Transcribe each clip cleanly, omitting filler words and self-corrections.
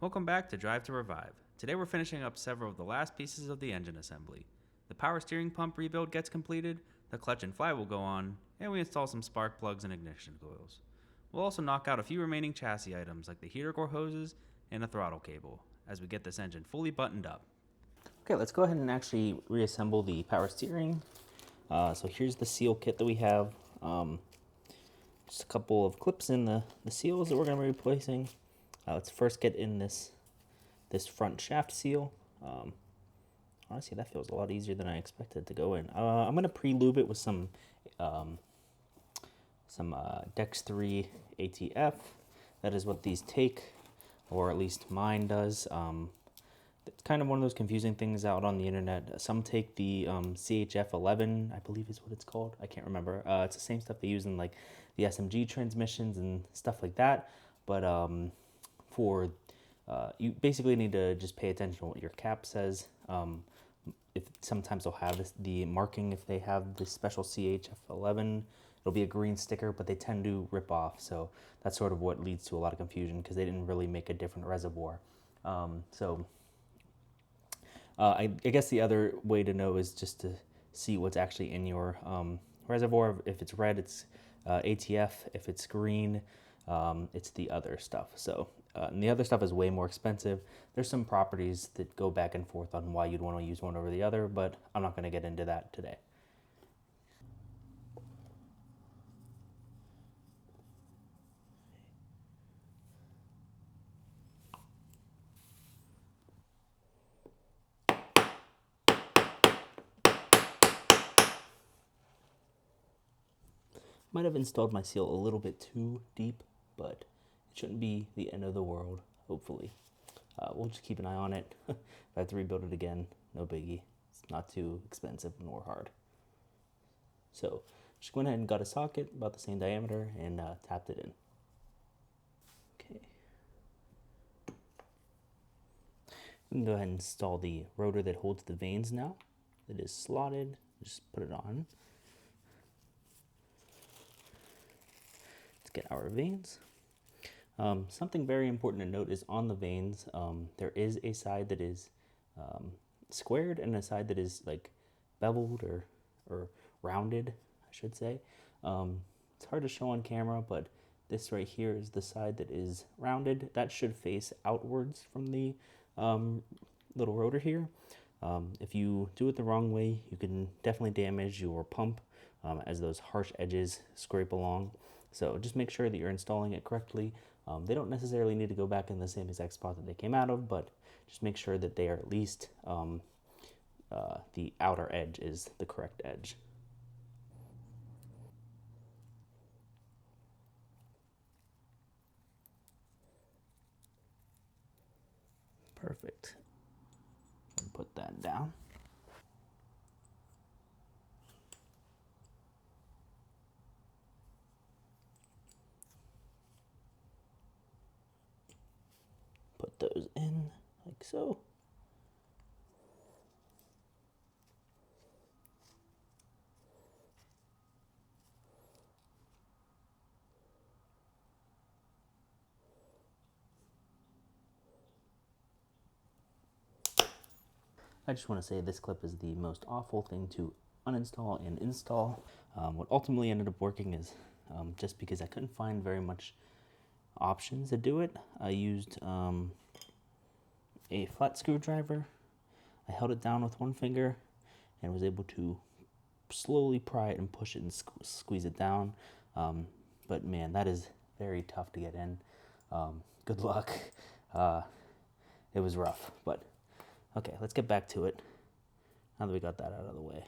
Welcome back to Drive to Revive. Today we're finishing up several of the last pieces of the engine assembly. The power steering pump rebuild gets completed, the clutch and fly will go on, and we install some spark plugs and ignition coils. We'll also knock out a few remaining chassis items like the heater core hoses and a throttle cable as we get this engine fully buttoned up. Okay, let's go ahead and actually reassemble the power steering. So here's the seal kit that we have. Just a couple of clips in the seals that we're going to be replacing. Let's first get in this front shaft seal. Honestly, that feels a lot easier than I expected to go in. I'm going to pre-lube it with some Dex 3 ATF. That is what these take, or at least mine does. It's kind of one of those confusing things out on the internet. Some take the CHF 11, I believe is what it's called. I can't remember. It's the same stuff they use in like the SMG transmissions and stuff like that. But you basically need to just pay attention to what your cap says. If sometimes they'll have the marking, if they have the special CHF 11, it'll be a green sticker, but they tend to rip off. So that's sort of what leads to a lot of confusion because they didn't really make a different reservoir. I guess the other way to know is just to see what's actually in your reservoir. If it's red, it's ATF. If it's green, it's the other stuff. And the other stuff is way more expensive. There's some properties that go back and forth on why you'd want to use one over the other, but I'm not going to get into that today. Might have installed my seal a little bit too deep, but it shouldn't be the end of the world, hopefully. We'll just keep an eye on it. If I have to rebuild it again, no biggie. It's not too expensive nor hard. So just went ahead and got a socket about the same diameter and tapped it in. Okay. We can go ahead and install the rotor that holds the vanes now. It is slotted. Just put it on. Let's get our vanes. Something very important to note is on the vanes, there is a side that is squared and a side that is like beveled or rounded, I should say. It's hard to show on camera, but this right here is the side that is rounded. That should face outwards from the little rotor here. If you do it the wrong way, you can definitely damage your pump as those harsh edges scrape along. So just make sure that you're installing it correctly. They don't necessarily need to go back in the same exact spot that they came out of, but just make sure that they are at least the outer edge is the correct edge. Perfect. Put that down. Put those in like so. I just want to say this clip is the most awful thing to uninstall and install. What ultimately ended up working is just because I couldn't find very much options to do it, I used a flat screwdriver. I held it down with one finger and was able to slowly pry it and push it and squeeze it down. But man, that is very tough to get in. Good luck. It was rough, but okay, let's get back to it. Now that we got that out of the way.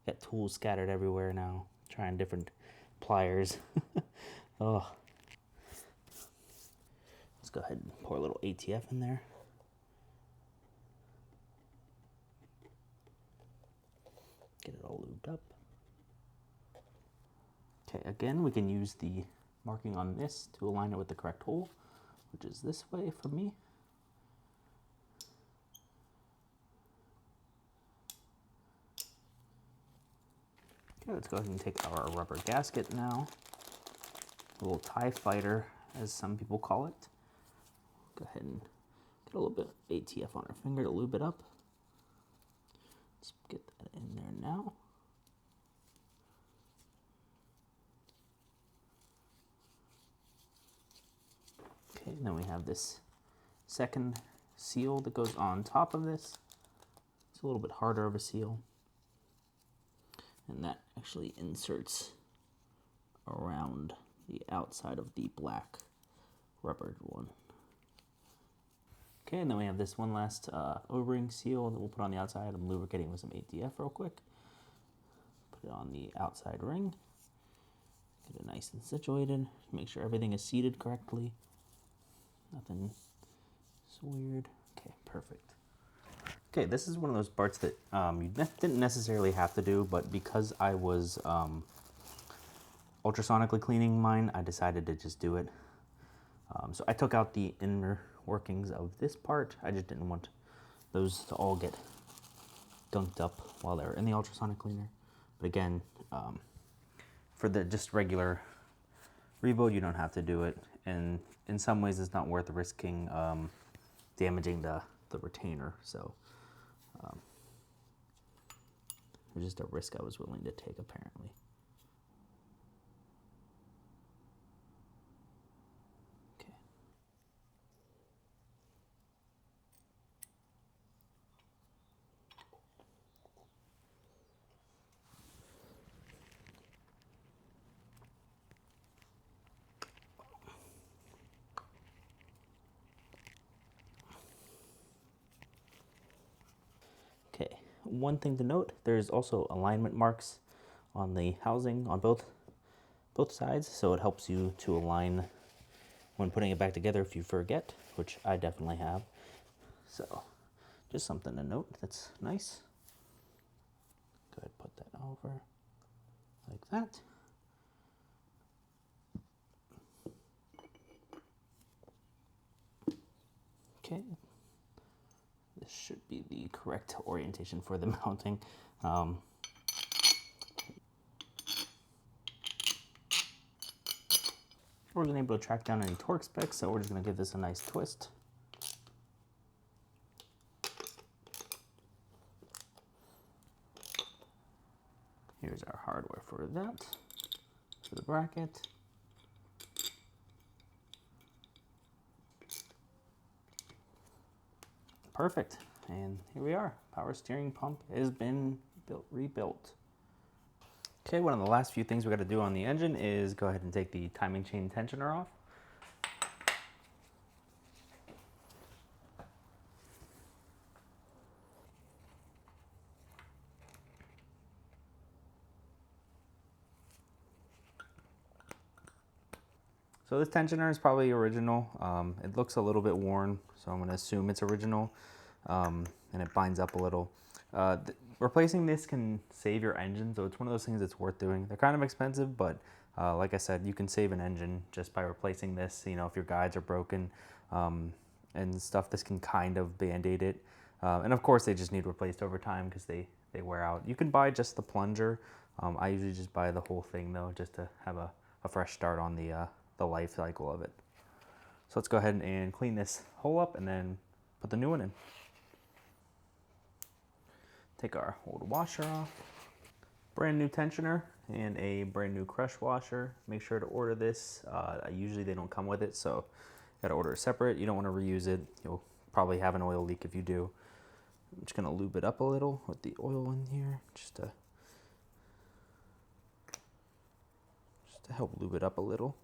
Got tools scattered everywhere now. Trying different pliers. Oh. Let's go ahead and pour a little ATF in there. Get it all lubed up. Okay, again, we can use the marking on this to align it with the correct hole, which is this way for me. Okay, let's go ahead and take our rubber gasket now. A little TIE fighter, as some people call it. Go ahead and get a little bit of ATF on our finger to lube it up. Let's get that in there now. Okay, and then we have this second seal that goes on top of this. It's a little bit harder of a seal. And that actually inserts around the outside of the black rubbered one. Okay, and then we have this one last O-ring seal that we'll put on the outside. I'm lubricating with some ATF real quick. Put it on the outside ring. Get it nice and situated. Make sure everything is seated correctly. Nothing weird. Okay, perfect. Okay, this is one of those parts that you didn't necessarily have to do, but because I was ultrasonically cleaning mine, I decided to just do it. So I took out the inner workings of this part. I just didn't want those to all get gunked up while they're in the ultrasonic cleaner. But again, for the just regular rebuild, you don't have to do it. And in some ways, it's not worth risking damaging the retainer. So it was just a risk I was willing to take, apparently. Okay. Okay, one thing to note, there's also alignment marks on the housing on both sides, so it helps you to align when putting it back together if you forget, which I definitely have. So just something to note that's nice. Go ahead and put that over like that. Okay, this should be the correct orientation for the mounting. We wasn't able to track down any torque specs, so we're just going to give this a nice twist. Here's our hardware for that, for the bracket. Perfect, and here we are. Power steering pump has been rebuilt. Okay, one of the last few things we got to do on the engine is go ahead and take the timing chain tensioner off. So this tensioner is probably original. It looks a little bit worn, so I'm going to assume it's original, and it binds up a little. Replacing this can save your engine, so it's one of those things that's worth doing. They're kind of expensive, but like I said, you can save an engine just by replacing this. You know, if your guides are broken and stuff, this can kind of band-aid it. And of course, they just need replaced over time because they wear out. You can buy just the plunger. I usually just buy the whole thing though, just to have a fresh start on the life cycle of it. So let's go ahead and clean this hole up and then put the new one in. Take our old washer off. Brand new tensioner and a brand new crush washer. Make sure to order this. Usually they don't come with it, so you gotta order it separate. You don't want to reuse it. You'll probably have an oil leak if you do. I'm just gonna lube it up a little with the oil in here, just to help lube it up a little.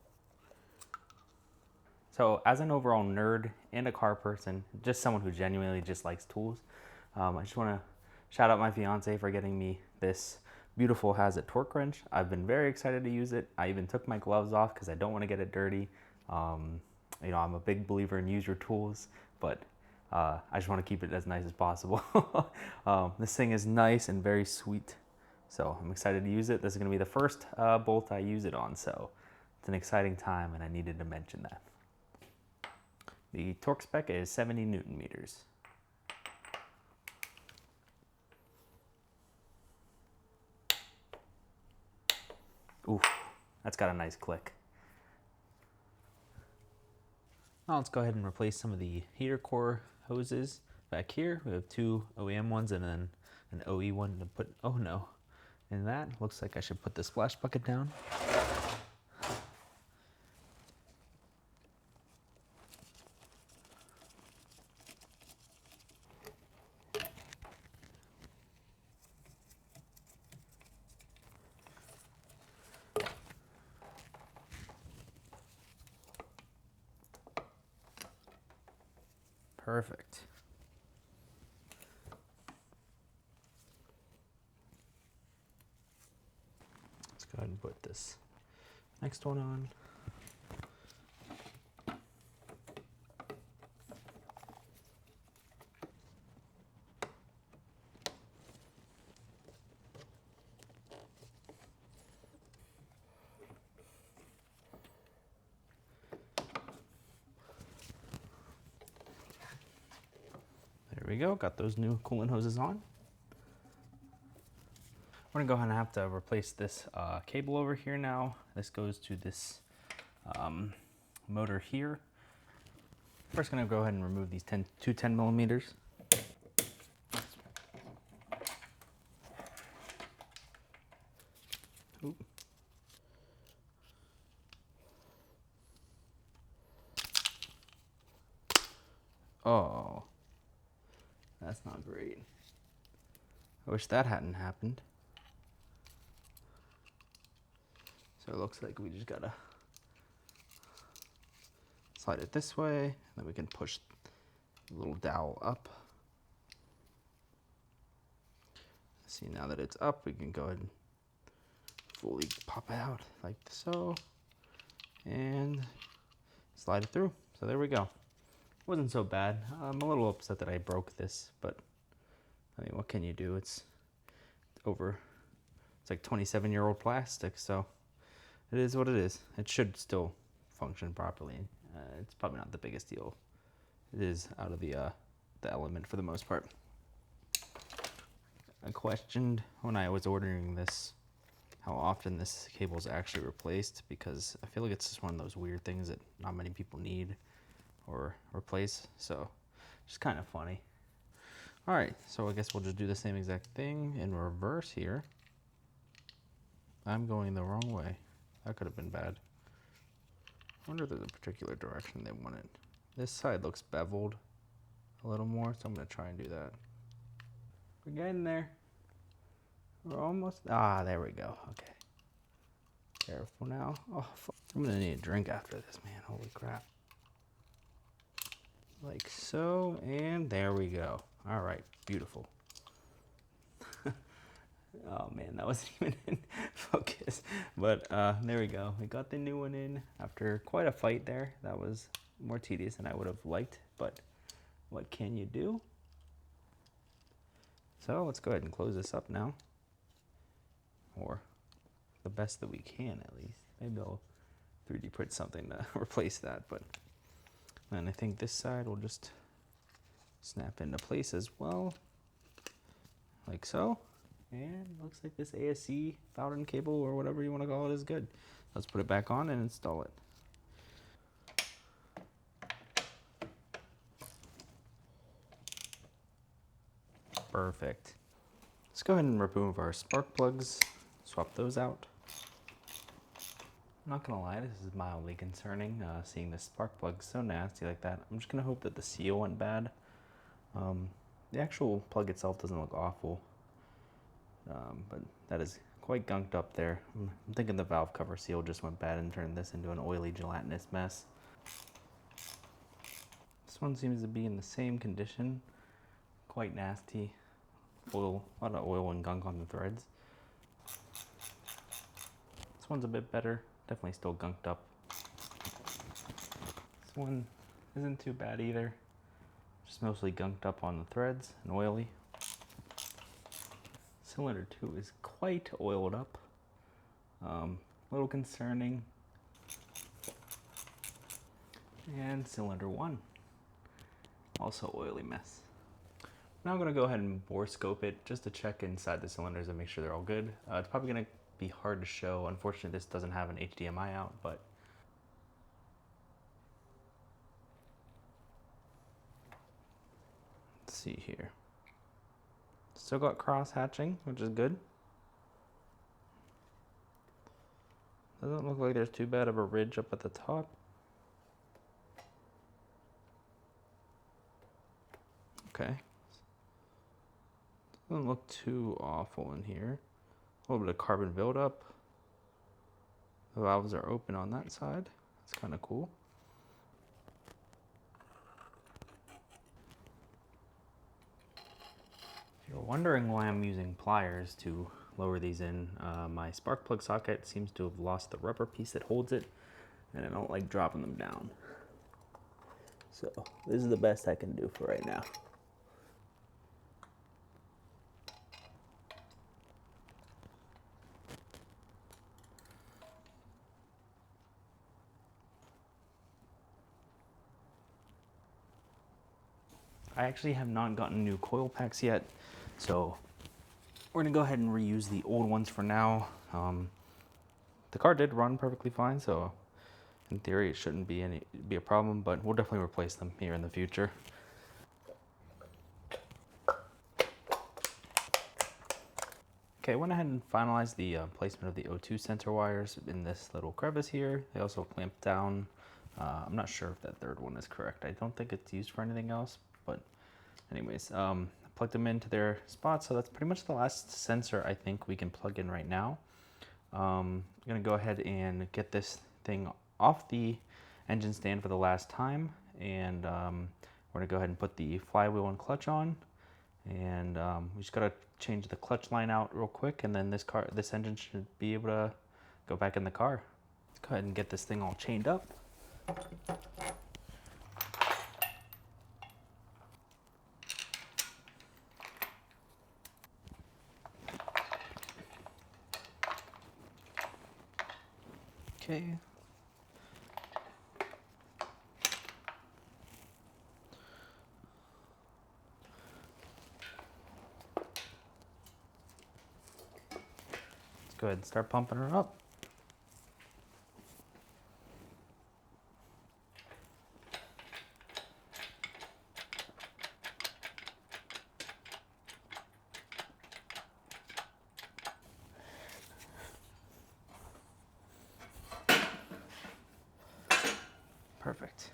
So as an overall nerd and a car person, just someone who genuinely just likes tools, I just want to shout out my fiance for getting me this beautiful Hazit torque wrench. I've been very excited to use it. I even took my gloves off because I don't want to get it dirty. You know, I'm a big believer in use your tools, but I just want to keep it as nice as possible. This thing is nice and very sweet, so I'm excited to use it. This is going to be the first bolt I use it on, so it's an exciting time, and I needed to mention that. The torque spec is 70 Newton meters. Ooh, that's got a nice click. Now let's go ahead and replace some of the heater core hoses. Back here, we have two OEM ones and then an OE one to put, oh no, in that. Looks like I should put the splash bucket down. Perfect. Let's go ahead and put this next one on. There we go, got those new coolant hoses on. We're gonna go ahead and have to replace this cable over here now. This goes to this motor here. First gonna go ahead and remove these two 10 millimeters. Oop. Oh, that's not great. I wish that hadn't happened. So it looks like we just gotta slide it this way, and then we can push the little dowel up. See, now that it's up, we can go ahead and fully pop it out like so, and slide it through. So there we go. Wasn't so bad. I'm a little upset that I broke this, but I mean, what can you do? It's like 27-year-old plastic, so it is what it is. It should still function properly. It's probably not the biggest deal. It is out of the element for the most part. I questioned when I was ordering this how often this cable is actually replaced, because I feel like it's just one of those weird things that not many people need or replace, so just kind of funny. All right, so I guess we'll just do the same exact thing in reverse here. I'm going the wrong way. That could have been bad. I wonder if there's a particular direction they want it. This side looks beveled a little more, so I'm gonna try and do that. We're getting there. We're almost, there we go, okay. Careful now. Oh, I'm gonna need a drink after this, man, holy crap. Like so, and there we go. All right, beautiful. Oh man, that wasn't even in focus. But there we go. We got the new one in after quite a fight there. That was more tedious than I would have liked, but what can you do? So let's go ahead and close this up now. Or the best that we can, at least. Maybe I'll 3D print something to replace that, but and I think this side will just snap into place as well, like so. And looks like this ASC Bowden cable, or whatever you want to call it, is good. Let's put it back on and install it. Perfect. Let's go ahead and remove our spark plugs, swap those out. I'm not gonna lie, this is mildly concerning, seeing the spark plug so nasty like that. I'm just gonna hope that the seal went bad. The actual plug itself doesn't look awful, but that is quite gunked up there. I'm thinking the valve cover seal just went bad and turned this into an oily, gelatinous mess. This one seems to be in the same condition, quite nasty. Oil, a lot of oil and gunk on the threads. This one's a bit better. Definitely still gunked up. This one isn't too bad either. Just mostly gunked up on the threads and oily. Cylinder 2 is quite oiled up. A little concerning. And cylinder 1, also oily mess. Now I'm gonna go ahead and bore scope it just to check inside the cylinders and make sure they're all good. It's probably gonna be hard to show. Unfortunately, this doesn't have an HDMI out, but see here. Still got cross hatching, which is good. Doesn't look like there's too bad of a ridge up at the top. Okay. Doesn't look too awful in here. A little bit of carbon buildup. The valves are open on that side. That's kind of cool. If you're wondering why I'm using pliers to lower these in, my spark plug socket seems to have lost the rubber piece that holds it, and I don't like dropping them down. So this is the best I can do for right now. I actually have not gotten new coil packs yet, so we're gonna go ahead and reuse the old ones for now. The car did run perfectly fine, so in theory it shouldn't be a problem, but we'll definitely replace them here in the future. Okay, I went ahead and finalized the placement of the O2 sensor wires in this little crevice here. They also clamped down. I'm not sure if that third one is correct. I don't think it's used for anything else, but anyways, I plugged them into their spots, so that's pretty much the last sensor I think we can plug in right now. I'm gonna go ahead and get this thing off the engine stand for the last time, and we're gonna go ahead and put the flywheel and clutch on, and we just gotta change the clutch line out real quick, and then this engine should be able to go back in the car. Let's go ahead and get this thing all chained up. Okay. Let's go ahead and start pumping her up. Perfect.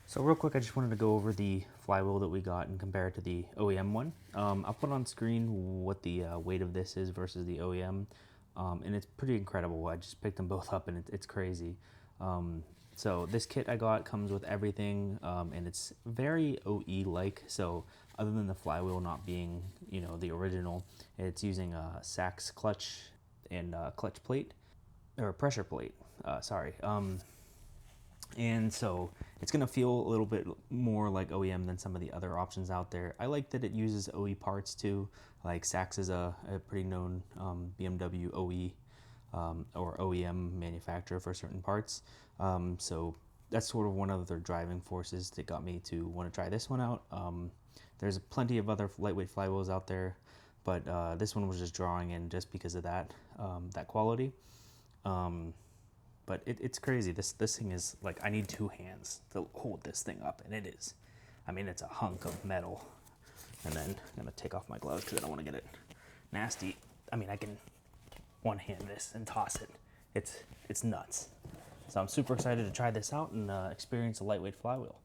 So real quick, I just wanted to go over the flywheel that we got and compare it to the OEM one. I'll put on screen what the weight of this is versus the OEM, and it's pretty incredible. I just picked them both up, and it's crazy. So this kit I got comes with everything, and it's very OE-like. So other than the flywheel not being, the original, it's using a Sachs clutch and clutch plate, or pressure plate, sorry. And so it's going to feel a little bit more like OEM than some of the other options out there. I like that it uses OE parts too. Like Sachs is a pretty known BMW OE or OEM manufacturer for certain parts. So that's sort of one of their driving forces that got me to want to try this one out. There's plenty of other lightweight flywheels out there, but this one was just drawing in just because of that quality. But it's crazy. This thing is like, I need two hands to hold this thing up, and it is. I mean, it's a hunk of metal. And then I'm gonna take off my gloves because I don't want to get it nasty. I mean, I can one hand this and toss it. It's nuts. So I'm super excited to try this out and experience a lightweight flywheel.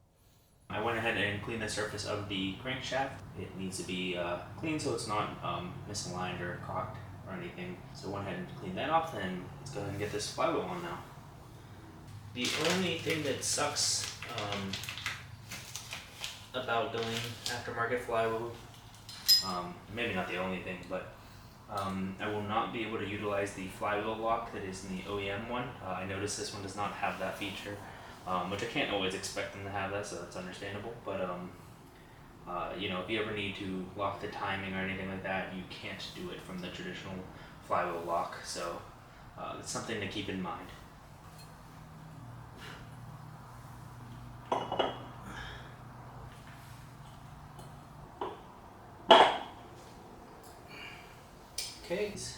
I went ahead and cleaned the surface of the crankshaft. It needs to be clean so it's not misaligned or cocked or anything. So I went ahead and cleaned that off, and let's go ahead and get this flywheel on now. The only thing that sucks about going aftermarket flywheel, maybe not the only thing, but I will not be able to utilize the flywheel lock that is in the OEM one. I noticed this one does not have that feature, which I can't always expect them to have that, so that's understandable. But if you ever need to lock the timing or anything like that, you can't do it from the traditional flywheel lock. So it's something to keep in mind. case.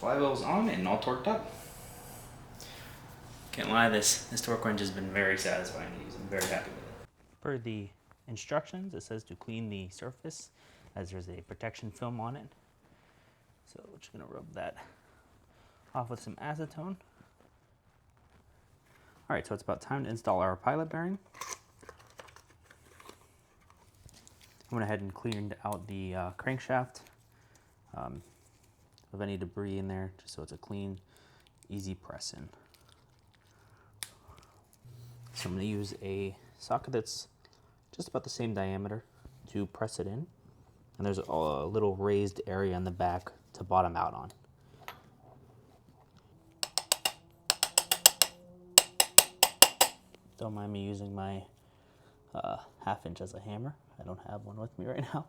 Flywheel's on and all torqued up. Can't lie, this torque wrench has been very satisfying to use. I'm very happy with it. For the instructions, it says to clean the surface as there's a protection film on it. So we're just gonna rub that off with some acetone. All right, so it's about time to install our pilot bearing. I went ahead and cleaned out the crankshaft of any debris in there, just so it's a clean, easy press in. So I'm going to use a socket that's just about the same diameter to press it in. And there's a little raised area in the back to bottom out on. Don't mind me using my 1/2 inch as a hammer. I don't have one with me right now.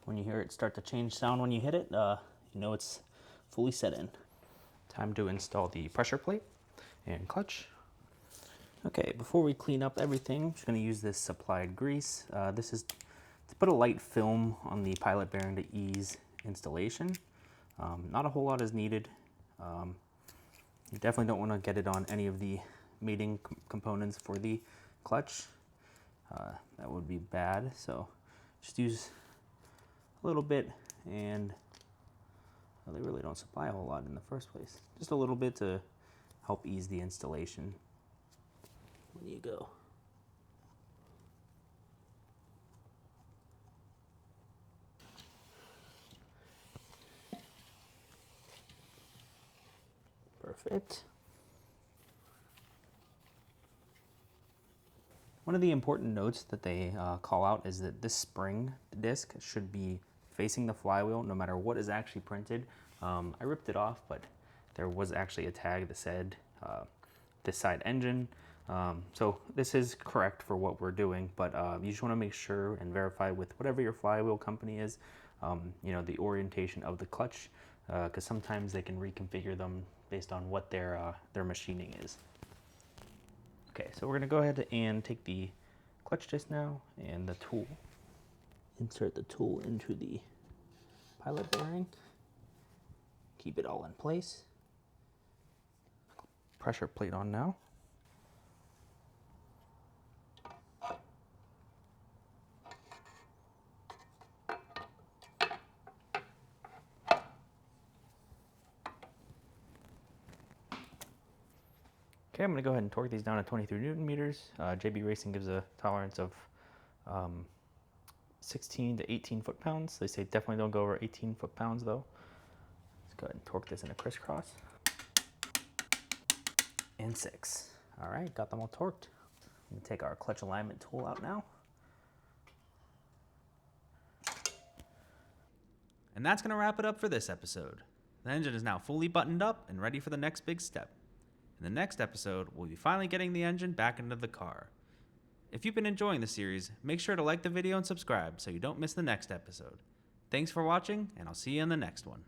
When you hear it start to change sound when you hit it, you know it's fully set in. Time to install the pressure plate and clutch. Okay, before we clean up everything, I'm just going to use this supplied grease. This is to put a light film on the pilot bearing to ease installation. Not a whole lot is needed. You definitely don't want to get it on any of the mating components for the clutch. That would be bad, so just use a little bit, and well, they really don't supply a whole lot in the first place. Just a little bit to help ease the installation when you go. Perfect. One of the important notes that they call out is that this spring disc should be facing the flywheel no matter what is actually printed. I ripped it off, but there was actually a tag that said this side engine. So this is correct for what we're doing, but you just want to make sure and verify with whatever your flywheel company is, you know, the orientation of the clutch, because sometimes they can reconfigure them based on what their machining is. Okay, so we're gonna go ahead and take the clutch disc now and the tool. Insert the tool into the pilot bearing. Keep it all in place. Pressure plate on now. Okay, I'm going to go ahead and torque these down to 23 Newton meters. JB Racing gives a tolerance of 16 to 18 foot-pounds. They say definitely don't go over 18 foot-pounds though. Let's go ahead and torque this in a crisscross. And 6. All right, got them all torqued. I'm going to take our clutch alignment tool out now. And that's going to wrap it up for this episode. The engine is now fully buttoned up and ready for the next big step. In the next episode, we'll be finally getting the engine back into the car. If you've been enjoying the series, make sure to like the video and subscribe so you don't miss the next episode. Thanks for watching, and I'll see you in the next one.